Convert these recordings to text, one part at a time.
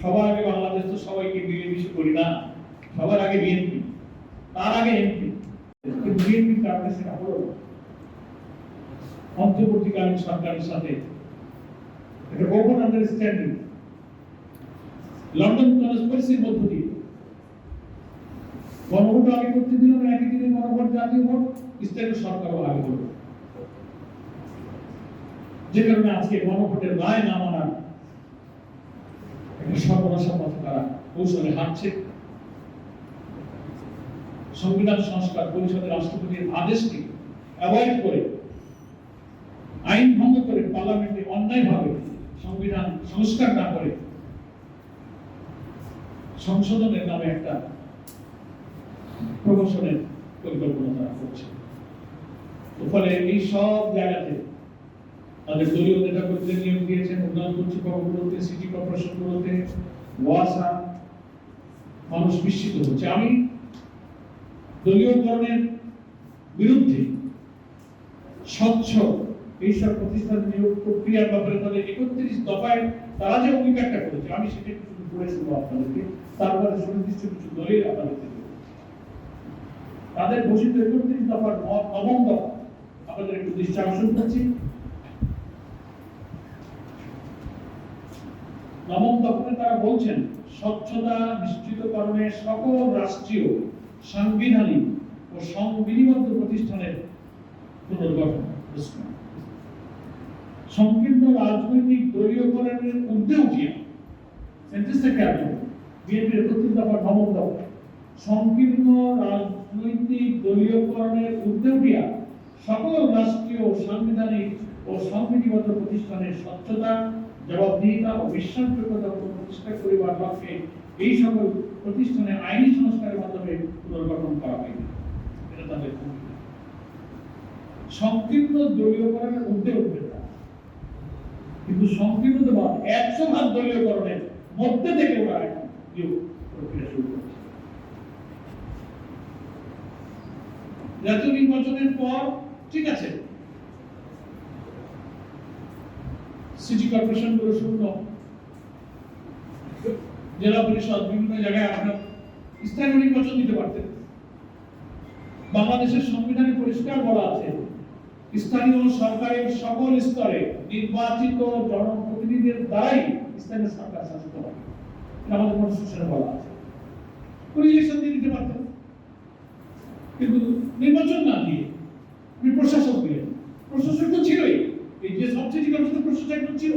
সবার আগে বাংলাদেশ তো সবাইকে মিলেমিশে করি না, সবার আগে বিএনপি, তার আগে এমপি। কিন্তু বিএনপির কারণে সেটা হলো অন্তর্বর্তীকালীন সরকারের সাথে একটা ওপেন আন্ডারস্ট্যান্ডিং লন্ডন কনস্পিরেসির মধ্য দিয়ে গণভোট আগে করতে দিল না, একই দিনে গণভোট, জাতীয় ভোট, স্থানীয় সরকারও আগে হলো, যে কারণে আজকে গণভোটের রায় না মানার একটা সর্বনাশার পথে তারা কৌশলে হাঁটছে। সংবিধান সংস্কার পরিষদের রাষ্ট্রপতির আদেশকে অ্যাভয়েড করে, আইন ভঙ্গ করে, পার্লামেন্টে অন্যায়ভাবে সংবিধান সংস্কার না করে সংশোধনের নামে একটা প্রহসনের পরিকল্পনা তারা করছে। ফলে এই সব জায়গাতে তাদের দলীয় নেতা কর্মীদের নিয়োগ দিয়েছেন, উন্নয়ন কর্তৃপক্ষগুলোতে, সিটি কর্পোরেশনগুলোতে, ওয়াসা। মানুষ বিস্মিত হচ্ছে। আমি দলীয়করণের বিরুদ্ধে, স্বচ্ছ এইসব প্রতিষ্ঠান নিয়োগ প্রক্রিয়ার ব্যাপারে তাদের 31 দফায় তারা যে অঙ্গীকারটা করেছে, আমি সেটা কিছু পড়ে শুনবো আপনাদেরকে, তারপরে সুনির্দিষ্ট কিছু দলিল আপনাদেরকে দেব। তাদের ঘোষিত 31 দফার 9ম দফা আপনাদের একটু দৃষ্টি আকর্ষণ করছি। 9ম দফায় তারা বলছেন, স্বচ্ছতা নিশ্চিতকরণে সকল রাষ্ট্রীয়, সাংবিধানিক ও সংবিধিবদ্ধ প্রতিষ্ঠানের পুনর্গঠন, সংকীর্ণ রাজনৈতিক দলীয়করণের ঊর্ধ্বে উঠিয়া, সেন্টেন্সটা খেয়াল করুন, বিএনপির 31 দফা 9ম দফা, সংকীর্ণ রাজনৈতিক দলীয়করণের ঊর্ধ্বে উঠিয়া সকল রাষ্ট্রীয়, সাংবিধানিক ও সংবিধিবদ্ধ প্রতিষ্ঠানের স্বচ্ছতা, জবাবদিহিতা ও বিশ্বাসযোগ্যতা প্রতিষ্ঠা করিবার লক্ষ্যে এই সকল প্রতিষ্ঠানে আইনি সংস্কারের মাধ্যমে পুনর্গঠন করা হয়নি। এটা তাদের সংকীর্ণ দলীয়করণের ঊর্ধ্বে উঠবে না, কিন্তু সংকীর্ণ দেওয়া 100 ভাগ দলীয়করণের মধ্যে থেকে ওরা নিয়োগ প্রক্রিয়া শুরু করছে। জাতীয় নির্বাচনের পর ঠিক আছে, সিটি কর্পোরেশন গুলো শূন্য, জেলা পরিষদ, বিভিন্ন জায়গায় আপনার স্থানীয় নির্বাচন দিতে পারতেন। বাংলাদেশের সংবিধানে পরিষ্কার বলা আছে, স্থানীয় সরকারের সকল স্তরে নির্বাচিত জনপ্রতিনিধিদের দ্বারাই স্থানীয় সরকার শাসিত হবে। আমাদের কনস্টিটিউশনে বলা আছে। ইলেকশন দিয়ে দিতে পারতেন, কিন্তু নির্বাচন না দিয়ে আপনি প্রশাসক দিলেন। প্রশাসক তো ছিলই, এই যে সবচেয়ে কর্মসূচি প্রশাসক ছিল,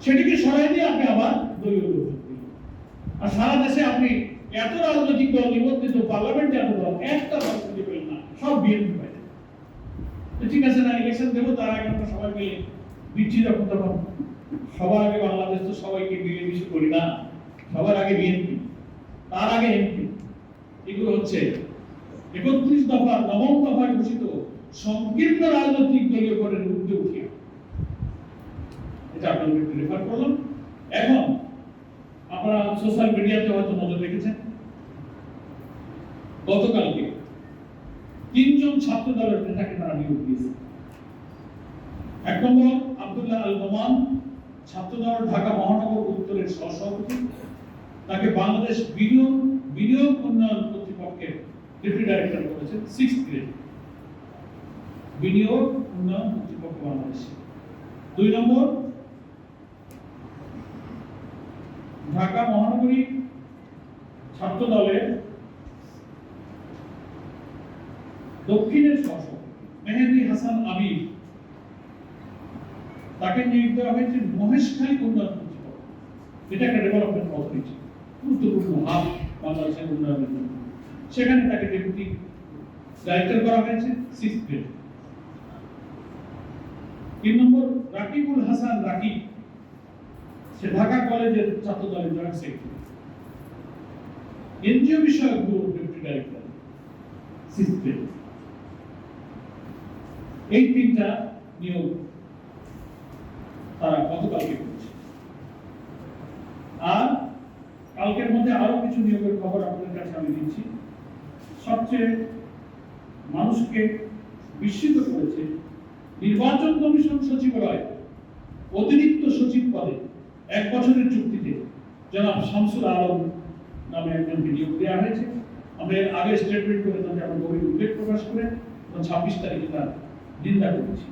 সেটিকে সরাই দিয়ে আপনি আবার দলীয় লোকজন দিলেন। আর সারা দেশে আপনি এত রাজনৈতিক দল নিবন্ধিত, পার্লামেন্টে এত দল, একটা দল খুঁজে পেলেন না, সব বিএনপি পাইলেন। ঠিক আছে না, ইলেকশন দেবো, তার আগে আমরা সবাই মিলে দিচ্ছি, যখন তখন সবার আগে বাংলাদেশ তো সবাইকে মিলেমিশে করি না, সবার আগে বিএনপি, তার আগে এমপি। এগুলো হচ্ছে 31 দফা 9ম দফায় ঘোষিত সংকীর্ণ রাজনৈতিক দলীয়করণের ঊর্ধ্বে উঠিয়া। এটা আপনাদের রেফার করলাম। এখন আপনারা সোশ্যাল মিডিয়াতে হয়তো নজর রেখেছেন, গতকালকে 3 জন ছাত্র দলের নেতাকে তারা নিয়োগ দিয়েছে। 1 নম্বর আব্দুল্লাহ আল নোমান, ছাত্রদল ঢাকা মহানগর উত্তরের সহসভাপতি, তাকে বাংলাদেশ বিনিয়োগ উন্নয়ন কর্তৃপক্ষের ডেপুটি ডাইরেক্টর করেছে, 6th গ্রেড, বিনিয়োগ উন্নয়ন কর্তৃপক্ষ বাংলাদেশ। 2 নম্বর ঢাকা মহানগরী ছাত্র দলের দক্ষিণের সহসভাপতি মেহেদী হাসান আবির, তাকে নিয়োগ দেওয়া হয়েছে মহেশখালী উন্নয়ন কর্তৃপক্ষ। এটা একটা ডেভেলপমেন্ট অথরিটি, গুরুত্বপূর্ণ হাব বাংলাদেশের উন্নয়নের জন্য। সেখানে তাকে ডেপুটি ডাইরেক্টর করা হয়েছে, 6th গ্রেড। 3 নম্বর রাকিবুল হাসান রাকিব, সে ঢাকা কলেজের ছাত্র দলের জয়েন্ট সেক্রেটারি, এনজিও বিষয়ক ব্যুরোর ডেপুটি ডাইরেক্টর, 6th গ্রেড। এই 3টা নিয়োগ তারা গতকালকে করেছে। আর কালকের মধ্যে আরো কিছু নিয়োগের খবর আপনাদের কাছে আমি দিচ্ছি। সবচেয়ে মানুষকে বিস্মিত করেছে, নির্বাচন কমিশন সচিবালয় অতিরিক্ত সচিব পদে 1 বছরের চুক্তিতে জনাব শামসুল আলম নামে একজনকে নিয়োগ দেওয়া হয়েছে। আমরা এর আগে স্টেটমেন্ট করে তাদের আমরা গভীর উদ্বেগ প্রকাশ করে 26 তারিখে তার নিন্দা করেছি।